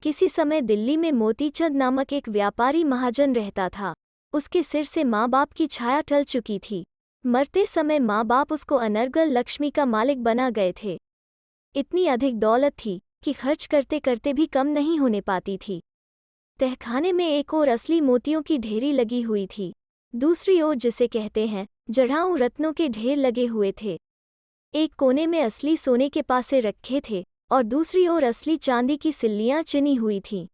किसी समय दिल्ली में मोतीचंद नामक एक व्यापारी महाजन रहता था। उसके सिर से माँ बाप की छाया टल चुकी थी। मरते समय माँ बाप उसको अनर्गल लक्ष्मी का मालिक बना गए थे। इतनी अधिक दौलत थी कि खर्च करते करते भी कम नहीं होने पाती थी। तहखाने में एक ओर असली मोतियों की ढेरी लगी हुई थी, दूसरी ओर जिसे कहते हैं जड़ाऊ रत्नों के ढेर लगे हुए थे। एक कोने में असली सोने के पासे रखे थे और दूसरी ओर असली चांदी की सिल्लियां चिनी हुई थीं।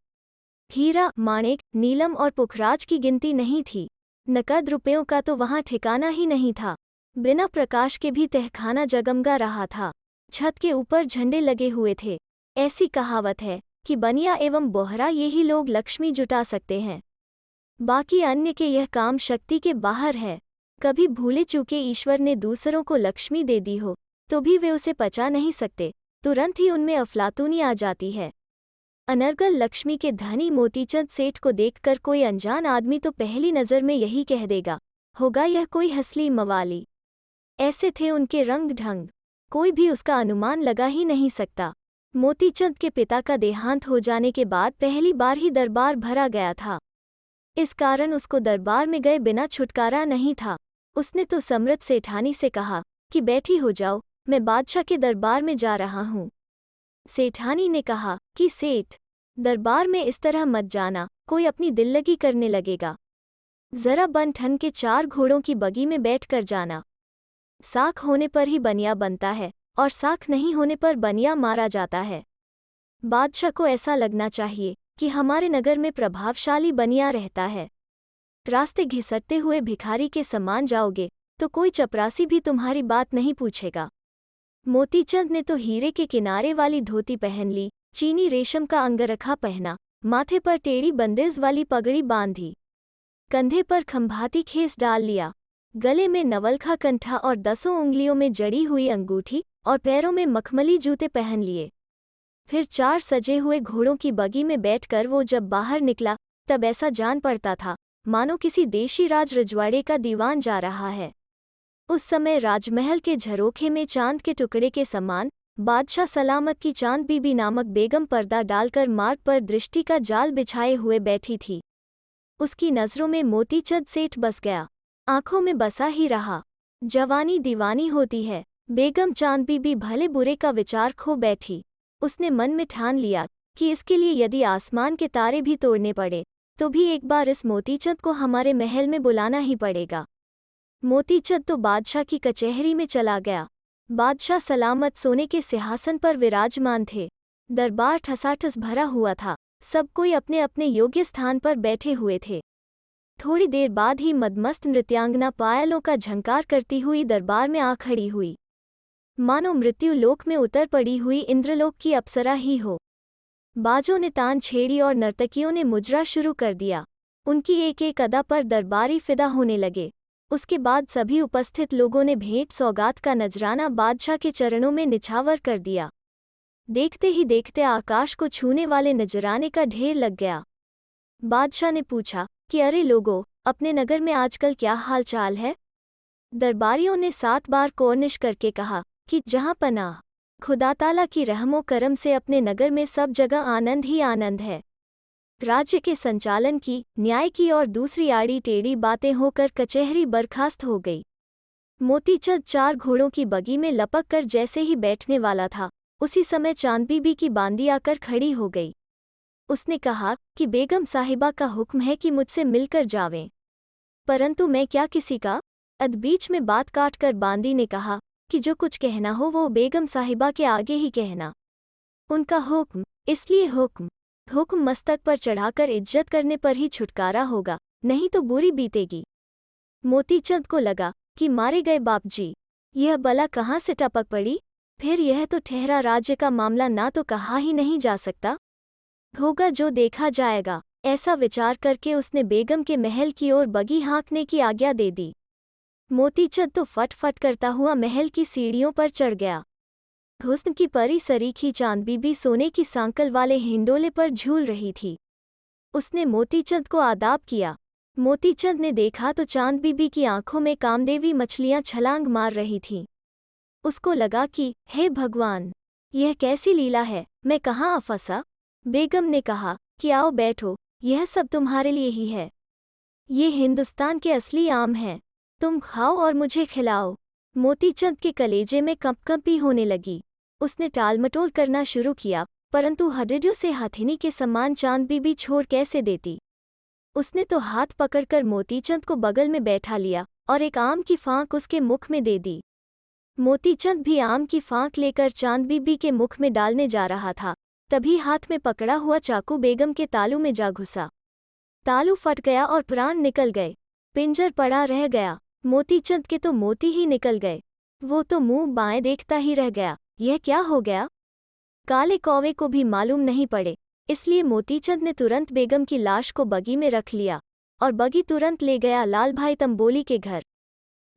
हीरा, माणिक, नीलम और पुखराज की गिनती नहीं थी। नकद रुपयों का तो वहां ठिकाना ही नहीं था। बिना प्रकाश के भी तहखाना जगमगा रहा था। छत के ऊपर झंडे लगे हुए थे। ऐसी कहावत है कि बनिया एवं बोहरा यही लोग लक्ष्मी जुटा सकते हैं, बाकी अन्य के यह काम शक्ति के बाहर है। कभी भूले चूके ईश्वर ने दूसरों को लक्ष्मी दे दी हो तो भी वे उसे पचा नहीं सकते, तुरंत ही उनमें अफलातूनी आ जाती है। अनर्गल लक्ष्मी के धनी मोतीचंद सेठ को देखकर कोई अनजान आदमी तो पहली नज़र में यही कह देगा, होगा यह कोई हसली मवाली। ऐसे थे उनके रंग ढंग, कोई भी उसका अनुमान लगा ही नहीं सकता। मोतीचंद के पिता का देहांत हो जाने के बाद पहली बार ही दरबार भरा गया था। इस कारण उसको दरबार में गए बिना छुटकारा नहीं था। उसने तो समृद्ध सेठानी से कहा कि बैठी हो जाओ, मैं बादशाह के दरबार में जा रहा हूँ। सेठानी ने कहा कि सेठ, दरबार में इस तरह मत जाना, कोई अपनी दिल्लगी करने लगेगा। जरा बन ठन के 4 घोड़ों की बगी में बैठ कर जाना। साख होने पर ही बनिया बनता है और साख नहीं होने पर बनिया मारा जाता है। बादशाह को ऐसा लगना चाहिए कि हमारे नगर में प्रभावशाली बनिया रहता है। रास्ते घिसटते हुए भिखारी के समान जाओगे तो कोई चपरासी भी तुम्हारी बात नहीं पूछेगा। मोतीचंद ने तो हीरे के किनारे वाली धोती पहन ली, चीनी रेशम का अंगरखा पहना, माथे पर टेढ़ी बंदेज वाली पगड़ी बांधी, कंधे पर खंभाती खेस डाल लिया, गले में नवलखा कंठा और 10 उंगलियों में जड़ी हुई अंगूठी और पैरों में मखमली जूते पहन लिए। फिर 4 सजे हुए घोड़ों की बगी में बैठकर वो जब बाहर निकला तब ऐसा जान पड़ता था मानो किसी देशी राज रजवाड़े का दीवान जा रहा है। उस समय राजमहल के झरोखे में चांद के टुकड़े के समान बादशाह सलामत की चांद बीबी नामक बेगम पर्दा डालकर मार्ग पर दृष्टि का जाल बिछाए हुए बैठी थी। उसकी नज़रों में मोतीचंद सेठ बस गया, आंखों में बसा ही रहा। जवानी दीवानी होती है। बेगम चांद बीबी भले बुरे का विचार खो बैठी। उसने मन में ठान लिया कि इसके लिए यदि आसमान के तारे भी तोड़ने पड़े तो भी एक बार इस मोतीचंद को हमारे महल में बुलाना ही पड़ेगा। मोतीचंद तो बादशाह की कचहरी में चला गया। बादशाह सलामत सोने के सिंहासन पर विराजमान थे। दरबार ठसाठस भरा हुआ था, सब कोई अपने अपने योग्य स्थान पर बैठे हुए थे। थोड़ी देर बाद ही मदमस्त नृत्यांगना पायलों का झंकार करती हुई दरबार में आ खड़ी हुई, मानो मृत्यु लोक में उतर पड़ी हुई इंद्रलोक की अप्सरा ही हो। बाजों ने तान छेड़ी और नर्तकियों ने मुजरा शुरू कर दिया। उनकी एक एक अदा पर दरबारी फिदा होने लगे। उसके बाद सभी उपस्थित लोगों ने भेंट सौगात का नजराना बादशाह के चरणों में निछावर कर दिया। देखते ही देखते आकाश को छूने वाले नजराने का ढेर लग गया। बादशाह ने पूछा कि अरे लोगों, अपने नगर में आजकल क्या हाल चाल है? दरबारियों ने 7 बार कोर्निश करके कहा कि जहां पनाह, खुदा ताला की रहमो करम से अपने नगर में सब जगह आनंद ही आनंद है। राज्य के संचालन की, न्याय की और दूसरी आड़ी टेढ़ी बातें होकर कचहरी बर्खास्त हो गई। मोतीचंद 4 घोड़ों की बगी में लपक कर जैसे ही बैठने वाला था, उसी समय चांद बीबी की बांदी आकर खड़ी हो गई। उसने कहा कि बेगम साहिबा का हुक्म है कि मुझसे मिलकर जावें। परंतु मैं क्या किसी का? बीच में बात काट कर बांदी ने कहा कि जो कुछ कहना हो वो बेगम साहिबा के आगे ही कहना। उनका हुक्म, इसलिए हुक्म मस्तक पर चढ़ाकर इज्जत करने पर ही छुटकारा होगा, नहीं तो बुरी बीतेगी। मोतीचंद को लगा कि मारे गए बाप जी, यह बला कहाँ से टपक पड़ी? फिर यह तो ठहरा राज्य का मामला, ना तो कहा ही नहीं जा सकता, होगा जो देखा जाएगा। ऐसा विचार करके उसने बेगम के महल की ओर बगी हाँकने की आज्ञा दे दी। मोतीचंद तो फट करता हुआ महल की सीढ़ियों पर चढ़ गया। हुस्न की परी सरीखी चांद बीबी सोने की सांकल वाले हिंडोले पर झूल रही थी। उसने मोतीचंद को आदाब किया। मोतीचंद ने देखा तो चांद बीबी की आंखों में कामदेवी मछलियां छलांग मार रही थीं। उसको लगा कि हे भगवान, यह कैसी लीला है, मैं कहाँ फंसा? बेगम ने कहा कि आओ बैठो, यह सब तुम्हारे लिए ही है। ये हिंदुस्तान के असली आम हैं, तुम खाओ और मुझे खिलाओ। मोतीचंद के कलेजे में कंपकंपी होने लगी। उसने टालमटोल करना शुरू किया, परंतु हडिड्यों से हथिनी के समान चांद बीबी छोड़ कैसे देती। उसने तो हाथ पकड़कर मोतीचंद को बगल में बैठा लिया और एक आम की फांक उसके मुख में दे दी। मोतीचंद भी आम की फांक लेकर चांद बीबी के मुख में डालने जा रहा था, तभी हाथ में पकड़ा हुआ चाकू बेगम के तालू में जा घुसा। तालू फट गया और प्राण निकल गए। पिंजर पड़ा रह गया। मोतीचंद के तो मोती ही निकल गए। वो तो मुंह बाएं देखता ही रह गया। यह क्या हो गया? काले कौवे को भी मालूम नहीं पड़े, इसलिए मोतीचंद ने तुरंत बेगम की लाश को बगी में रख लिया और बगी तुरंत ले गया लाल भाई तंबोली के घर।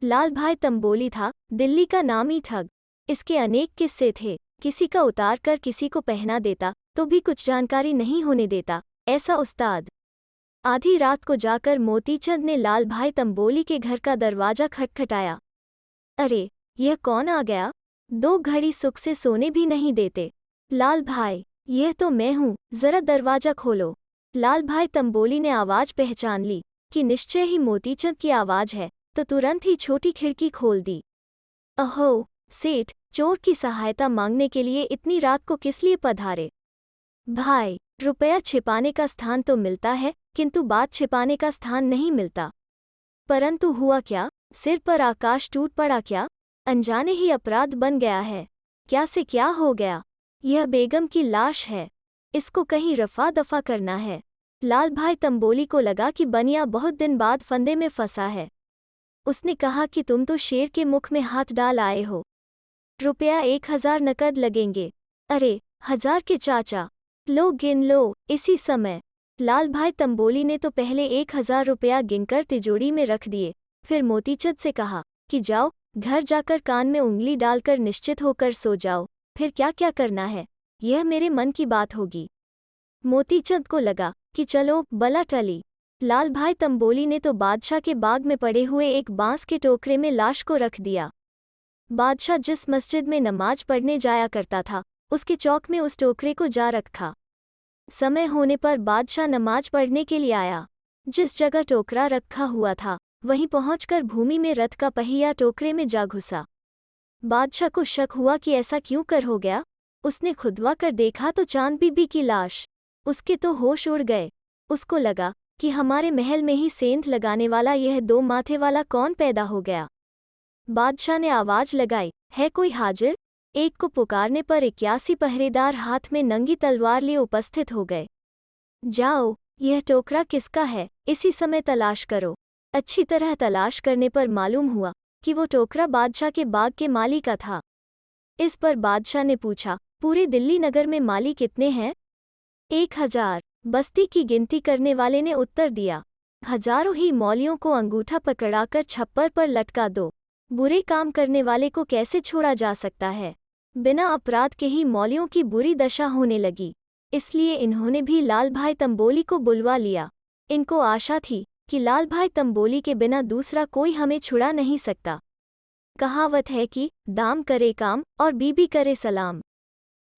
लाल भाई तंबोली था दिल्ली का नामी ठग। इसके अनेक किस्से थे। किसी का उतार कर किसी को पहना देता तो भी कुछ जानकारी नहीं होने देता, ऐसा उस्ताद। आधी रात को जाकर मोतीचंद ने लाल भाई तंबोली के घर का दरवाजा खटखटाया। अरे, यह कौन आ गया? 2 घड़ी सुख से सोने भी नहीं देते। लाल भाई, यह तो मैं हूँ, जरा दरवाजा खोलो। लाल भाई तंबोली ने आवाज पहचान ली कि निश्चय ही मोतीचंद की आवाज है, तो तुरंत ही छोटी खिड़की खोल दी। अहो सेठ, चोर की सहायता मांगने के लिए इतनी रात को किस लिए पधारे? भाई, रुपया छिपाने का स्थान तो मिलता है, किंतु बात छिपाने का स्थान नहीं मिलता। परंतु हुआ क्या? सिर पर आकाश टूट पड़ा क्या? अनजाने ही अपराध बन गया है। क्या से क्या हो गया? यह बेगम की लाश है, इसको कहीं रफा दफा करना है। लाल भाई तंबोली को लगा कि बनिया बहुत दिन बाद फंदे में फंसा है। उसने कहा कि तुम तो शेर के मुख में हाथ डाल आए हो। रुपया 1000 नकद लगेंगे। अरे, 1000 के चाचा, लो गिन लो। इसी समय लाल भाई तंबोली ने तो पहले 1000 रुपया गिनकर तिजोरी में रख दिए, फिर मोतीचंद से कहा कि जाओ, घर जाकर कान में उंगली डालकर निश्चित होकर सो जाओ, फिर क्या क्या करना है यह मेरे मन की बात होगी। मोतीचंद को लगा कि चलो बला टली। लाल भाई तंबोली ने तो बादशाह के बाग में पड़े हुए एक बांस के टोकरे में लाश को रख दिया। बादशाह जिस मस्जिद में नमाज पढ़ने जाया करता था, उसके चौक में उस टोकरे को जा रखा। समय होने पर बादशाह नमाज पढ़ने के लिए आया। जिस जगह टोकरा रखा हुआ था, वहीं पहुंचकर भूमि में रथ का पहिया टोकरे में जा घुसा। बादशाह को शक हुआ कि ऐसा क्यों कर हो गया। उसने खुदवा कर देखा तो चांद बीबी की लाश। उसके तो होश उड़ गए। उसको लगा कि हमारे महल में ही सेंध लगाने वाला यह 2 माथे वाला कौन पैदा हो गया। बादशाह ने आवाज लगाई, है कोई हाजिर? एक को पुकारने पर 81 पहरेदार हाथ में नंगी तलवार लिए उपस्थित हो गए। जाओ, यह टोकरा किसका है, इसी समय तलाश करो। अच्छी तरह तलाश करने पर मालूम हुआ कि वो टोकरा बादशाह के बाग के माली का था। इस पर बादशाह ने पूछा, पूरे दिल्ली नगर में माली कितने हैं? 1000। बस्ती की गिनती करने वाले ने उत्तर दिया। हजारों ही मौलियों को अंगूठा पकड़ाकर छप्पर पर लटका दो। बुरे काम करने वाले को कैसे छोड़ा जा सकता है? बिना अपराध के ही मौलियों की बुरी दशा होने लगी, इसलिए इन्होंने भी लाल भाई तंबोली को बुलवा लिया। इनको आशा थी कि लाल भाई तंबोली के बिना दूसरा कोई हमें छुड़ा नहीं सकता। कहावत है कि दाम करे काम और बीबी करे सलाम।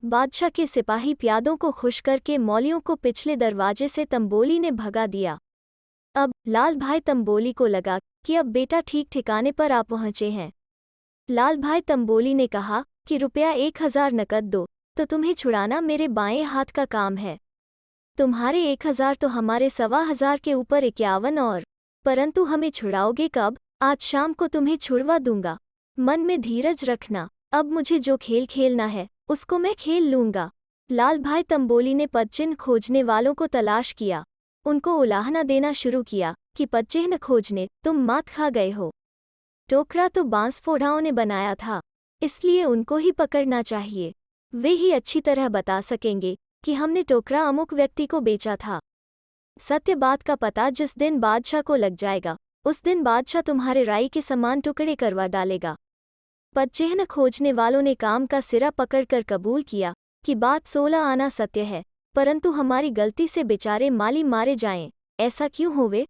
बादशाह के सिपाही प्यादों को खुश करके मौलियों को पिछले दरवाजे से तंबोली ने भगा दिया। अब लाल भाई तंबोली को लगा कि अब बेटा ठीक ठिकाने पर आ पहुंचे हैं। लाल भाई तंबोली ने कहा कि रुपया 1000 नकद दो, तो तुम्हें छुड़ाना मेरे बाएं हाथ का काम है। तुम्हारे 1000 तो हमारे 1500 के ऊपर 51 और, परंतु हमें छुड़ाओगे कब? आज शाम को तुम्हें छुड़वा दूंगा। मन में धीरज रखना, अब मुझे जो खेल खेलना है उसको मैं खेल लूंगा। लाल भाई तंबोली ने पदचिन्ह खोजने वालों को तलाश किया। उनको उलाहना देना शुरू किया कि पदचिन्ह खोजने तुम मात खा गए हो। टोकरा तो बांस फोड़ाओं ने बनाया था, इसलिए उनको ही पकड़ना चाहिए। वे ही अच्छी तरह बता सकेंगे कि हमने टोकरा अमुक व्यक्ति को बेचा था। सत्य बात का पता जिस दिन बादशाह को लग जाएगा, उस दिन बादशाह तुम्हारे राई के समान टुकड़े करवा डालेगा। पदचिन्ह खोजने वालों ने काम का सिरा पकड़कर कबूल किया कि बात 16 आना सत्य है, परंतु हमारी गलती से बेचारे माली मारे जाएं, ऐसा क्यों होवे?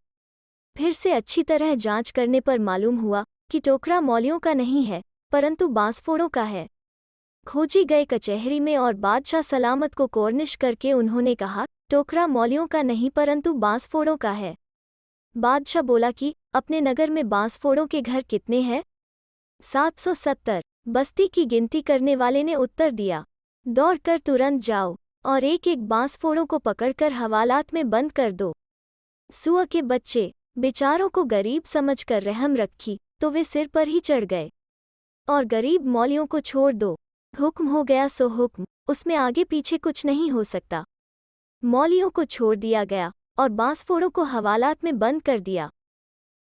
फिर से अच्छी तरह जांच करने पर मालूम हुआ कि टोकरा मौलियों का नहीं है, परंतु बांसफोड़ों का है। खोजी गए कचहरी में और बादशाह सलामत को कॉर्निश करके उन्होंने कहा, टोकरा मौलियों का नहीं परंतु बांसफोड़ों का है। बादशाह बोला कि अपने नगर में बांसफोड़ों के घर कितने हैं? 770। बस्ती की गिनती करने वाले ने उत्तर दिया, दौड़कर तुरंत जाओ और एक एक बांसफोड़ों को पकड़कर हवालात में बंद कर दो। सुअ के बच्चे बेचारों को गरीब समझकर रहम रखी तो वे सिर पर ही चढ़ गए। और गरीब मौलियों को छोड़ दो, हुक्म हो गया सो हुक्म, उसमें आगे पीछे कुछ नहीं हो सकता। मौलियों को छोड़ दिया गया और बांसफोड़ों को हवालात में बंद कर दिया।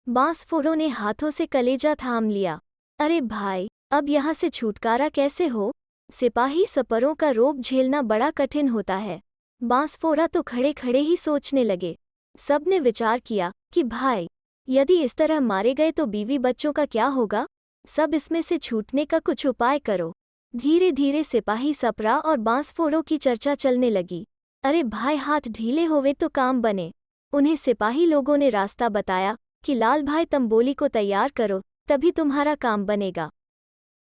बांसफोड़ों ने हाथों से कलेजा थाम लिया। अरे भाई, अब यहाँ से छुटकारा कैसे हो? सिपाही सपरों का रोब झेलना बड़ा कठिन होता है। बांसफोड़ा तो खड़े खड़े ही सोचने लगे। सबने विचार किया कि भाई, यदि इस तरह मारे गए तो बीवी बच्चों का क्या होगा? सब इसमें से छूटने का कुछ उपाय करो। धीरे धीरे सिपाही सपरा और बांसफोड़ों की चर्चा चलने लगी। अरे भाई, हाथ ढीले होवे तो काम बने। उन्हें सिपाही लोगों ने रास्ता बताया कि लाल भाई तंबोली को तैयार करो, तभी तुम्हारा काम बनेगा।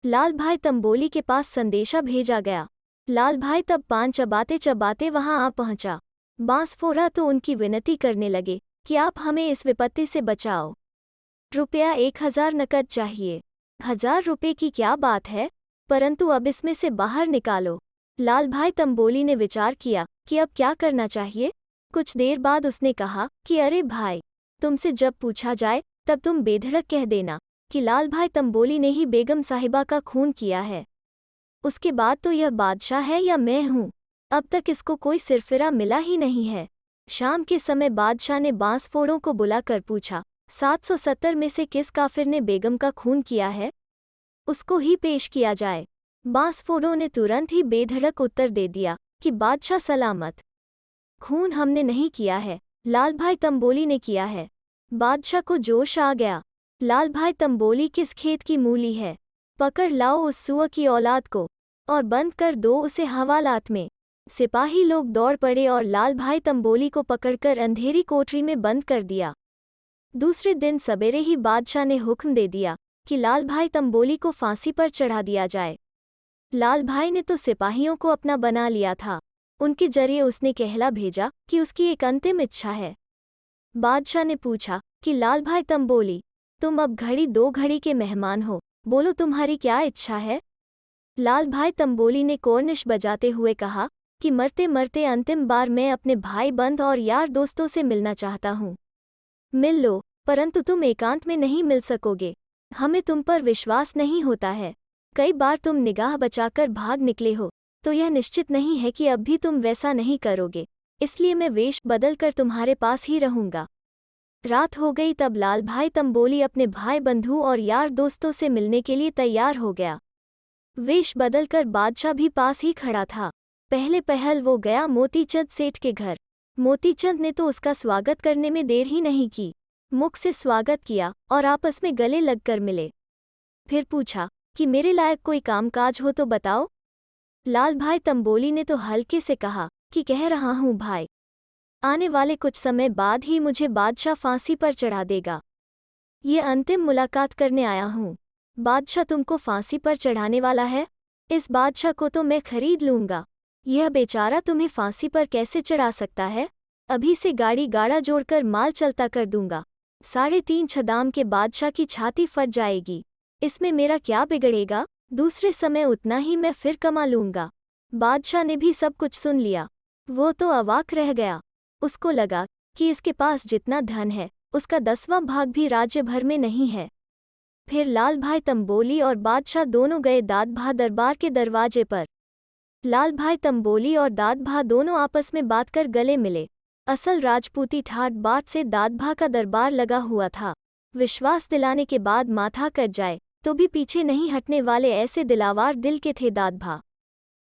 लाल भाई तंबोली के पास संदेशा भेजा गया। लाल भाई तब पान चबाते चबाते वहां आ पहुंचा। बांसफोड़ा तो उनकी विनती करने लगे कि आप हमें इस विपत्ति से बचाओ। रुपया 1000 नकद चाहिए। 1000 रुपये की क्या बात है, परंतु अब इसमें से बाहर निकालो। लाल भाई तंबोली ने विचार किया कि अब क्या करना चाहिए। कुछ देर बाद उसने कहा कि अरे भाई, तुमसे जब पूछा जाए तब तुम बेधड़क कह देना कि लाल भाई तंबोली ने ही बेगम साहिबा का खून किया है। उसके बाद तो यह बादशाह है या मैं हूँ? अब तक इसको कोई सिरफिरा मिला ही नहीं है। शाम के समय बादशाह ने बांसफोड़ों को बुलाकर पूछा, 770 में से किस काफिर ने बेगम का खून किया है? उसको ही पेश किया जाए। बांसफोड़ों ने तुरंत ही बेधड़क उत्तर दे दिया कि बादशाह सलामत, खून हमने नहीं किया है, लाल भाई तंबोली ने किया है। बादशाह को जोश आ गया। लाल भाई तंबोली किस खेत की मूली है? पकड़ लाओ उस सुअ की औलाद को और बंद कर दो उसे हवालात में। सिपाही लोग दौड़ पड़े और लाल भाई तंबोली को पकड़कर अंधेरी कोठरी में बंद कर दिया। दूसरे दिन सवेरे ही बादशाह ने हुक्म दे दिया कि लाल भाई तंबोली को फांसी पर चढ़ा दिया जाए। लाल भाई ने तो सिपाहियों को अपना बना लिया था। उनके जरिए उसने कहला भेजा कि उसकी एक अंतिम इच्छा है। बादशाह ने पूछा कि लाल भाई तंबोली, तुम अब घड़ी 2 घड़ी के मेहमान हो, बोलो तुम्हारी क्या इच्छा है? लाल भाई तंबोली ने कॉर्निश बजाते हुए कहा कि मरते मरते अंतिम बार मैं अपने भाई बंद और यार दोस्तों से मिलना चाहता हूँ। मिल लो, परंतु तुम एकांत में नहीं मिल सकोगे। हमें तुम पर विश्वास नहीं होता है। कई बार तुम निगाह बचाकर भाग निकले हो, तो यह निश्चित नहीं है कि अब भी तुम वैसा नहीं करोगे, इसलिए मैं वेश बदलकर तुम्हारे पास ही रहूंगा। रात हो गई तब लाल भाई तंबोली अपने भाई बंधु और यार दोस्तों से मिलने के लिए तैयार हो गया। वेश बदलकर बादशाह भी पास ही खड़ा था। पहले पहल वो गया मोतीचंद सेठ के घर। मोतीचंद ने तो उसका स्वागत करने में देर ही नहीं की। मुख से स्वागत किया और आपस में गले लगकर मिले। फिर पूछा कि मेरे लायक कोई कामकाज हो तो बताओ। लाल भाई तंबोली ने तो हल्के से कहा कि कह रहा हूँ भाई, आने वाले कुछ समय बाद ही मुझे बादशाह फांसी पर चढ़ा देगा। ये अंतिम मुलाकात करने आया हूँ। बादशाह तुमको फांसी पर चढ़ाने वाला है? इस बादशाह को तो मैं खरीद लूँगा। यह बेचारा तुम्हें फांसी पर कैसे चढ़ा सकता है? अभी से गाड़ी गाड़ा जोड़कर माल चलता कर दूंगा। 3.5 छदाम के बादशाह की छाती फट जाएगी। इसमें मेरा क्या बिगड़ेगा? दूसरे समय उतना ही मैं फिर कमा लूँगा। बादशाह ने भी सब कुछ सुन लिया। वो तो अवाक रह गया। उसको लगा कि इसके पास जितना धन है उसका 10वां भाग भी राज्य भर में नहीं है। फिर लाल भाई तंबोली और बादशाह दोनों गए दाद भा दरबार के दरवाजे पर। लाल भाई तंबोली और दाद भा दोनों आपस में बात कर गले मिले। असल राजपूती ठाट बाट से दाद भा का दरबार लगा हुआ था। विश्वास दिलाने के बाद माथा कट जाए तो भी पीछे नहीं हटने वाले ऐसे दिलावार दिल के थे दाद भा।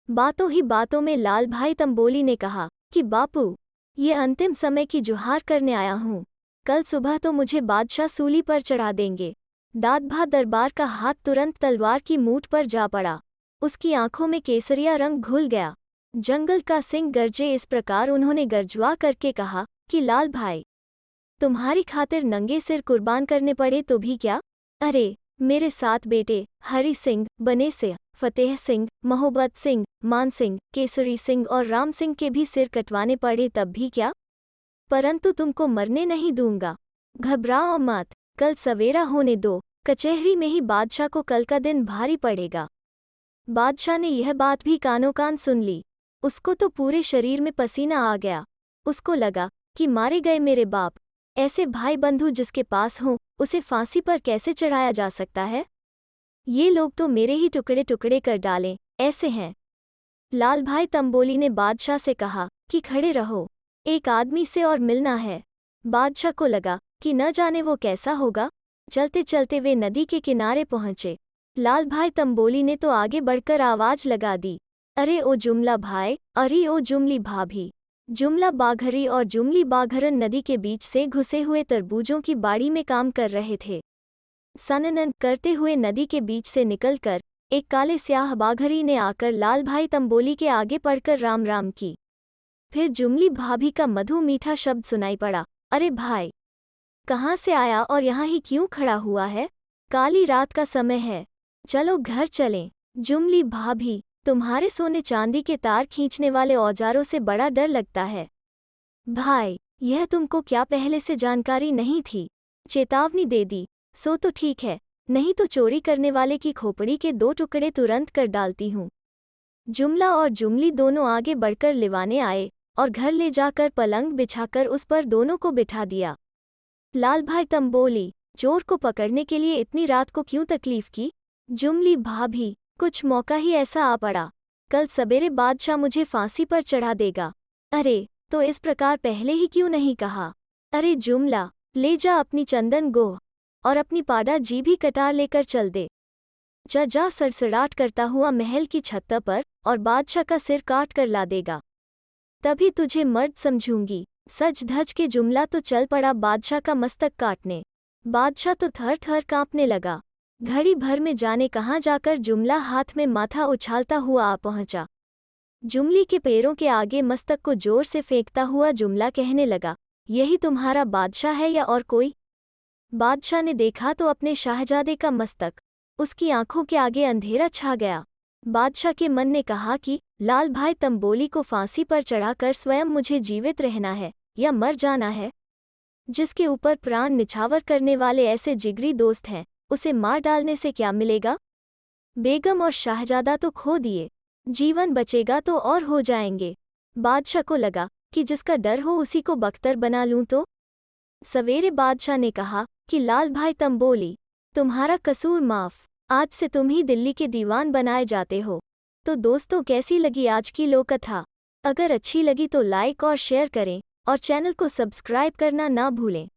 बातों ही बातों में लाल भाई तंबोली ने कहा कि बापू, ये अंतिम समय की जुहार करने आया हूँ। कल सुबह तो मुझे बादशाह सूली पर चढ़ा देंगे। दाद भा दरबार का हाथ तुरंत तलवार की मूठ पर जा पड़ा। उसकी आंखों में केसरिया रंग घुल गया। जंगल का सिंह गरजे इस प्रकार उन्होंने गरजवा करके कहा कि लाल भाई, तुम्हारी खातिर नंगे सिर कुर्बान करने पड़े तो भी क्या? अरे मेरे 7 बेटे हरि सिंह, बने सिंह, फतेह सिंह, मोहब्बत सिंह, मान सिंह, केसरी सिंह और राम सिंह के भी सिर कटवाने पड़े तब भी क्या? परंतु तुमको मरने नहीं दूंगा। घबराओ मत, कल सवेरा होने दो, कचहरी में ही बादशाह को कल का दिन भारी पड़ेगा। बादशाह ने यह बात भी कानों कान सुन ली। उसको तो पूरे शरीर में पसीना आ गया। उसको लगा कि मारे गए मेरे बाप, ऐसे भाई बंधु जिसके पास हों, उसे फांसी पर कैसे चढ़ाया जा सकता है? ये लोग तो मेरे ही टुकड़े टुकड़े कर डालें, ऐसे हैं। लाल भाई तंबोली ने बादशाह से कहा कि खड़े रहो, एक आदमी से और मिलना है। बादशाह को लगा कि न जाने वो कैसा होगा। चलते चलते वे नदी के किनारे पहुंचे। लाल भाई तंबोली ने तो आगे बढ़कर आवाज लगा दी, अरे ओ जुमला भाई, अरे ओ जुमली भाभी। जुमला बाघरी और जुमली बाघरन नदी के बीच से घुसे हुए तरबूजों की बाड़ी में काम कर रहे थे। सननन करते हुए नदी के बीच से निकलकर एक काले स्याह बाघरी ने आकर लाल भाई तंबोली के आगे पड़कर राम राम की। फिर जुमली भाभी का मधु मीठा शब्द सुनाई पड़ा, अरे भाई, कहाँ से आया और यहाँ ही क्यों खड़ा हुआ है? काली रात का समय है, चलो घर चलें। जुमली भाभी, तुम्हारे सोने चांदी के तार खींचने वाले औजारों से बड़ा डर लगता है। भाई, यह तुमको क्या पहले से जानकारी नहीं थी? चेतावनी दे दी, सो तो ठीक है, नहीं तो चोरी करने वाले की खोपड़ी के 2 टुकड़े तुरंत कर डालती हूँ। जुमला और जुमली दोनों आगे बढ़कर लिवाने आए और घर ले जाकर पलंग बिछाकर उस पर दोनों को बिठा दिया। लाल भाई तंबोली, चोर को पकड़ने के लिए इतनी रात को क्यों तकलीफ की? जुमली भाभी, कुछ मौका ही ऐसा आ पड़ा, कल सवेरे बादशाह मुझे फांसी पर चढ़ा देगा। अरे, तो इस प्रकार पहले ही क्यों नहीं कहा? अरे जुमला, ले जा अपनी चंदन गोह और अपनी पाडा जी भी कटार लेकर चल दे। जा सड़सड़ाहट करता हुआ महल की छत पर और बादशाह का सिर काट कर ला देगा, तभी तुझे मर्द समझूंगी। सज धज के जुमला तो चल पड़ा बादशाह का मस्तक काटने। बादशाह तो थर थर कांपने लगा। घड़ी भर में जाने कहाँ जाकर जुमला हाथ में माथा उछालता हुआ आ पहुंचा। जुमली के पैरों के आगे मस्तक को जोर से फेंकता हुआ जुमला कहने लगा, यही तुम्हारा बादशाह है या और कोई? बादशाह ने देखा तो अपने शाहजादे का मस्तक। उसकी आंखों के आगे अंधेरा छा गया। बादशाह के मन ने कहा कि लाल भाई तंबोली को फांसी पर चढ़ाकर स्वयं मुझे जीवित रहना है या मर जाना है। जिसके ऊपर प्राण निछावर करने वाले ऐसे जिगरी दोस्त हैं, उसे मार डालने से क्या मिलेगा? बेगम और शाहजादा तो खो दिए, जीवन बचेगा तो और हो जाएंगे। बादशाह को लगा कि जिसका डर हो उसी को बख्तर बना लूं तो। सवेरे बादशाह ने कहा कि लाल भाई तंबोली, तुम्हारा कसूर माफ, आज से तुम ही दिल्ली के दीवान बनाए जाते हो। तो दोस्तों, कैसी लगी आज की लोककथा? अगर अच्छी लगी तो लाइक और शेयर करें और चैनल को सब्सक्राइब करना ना भूलें।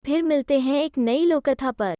फिर मिलते हैं एक नई लोककथा पर।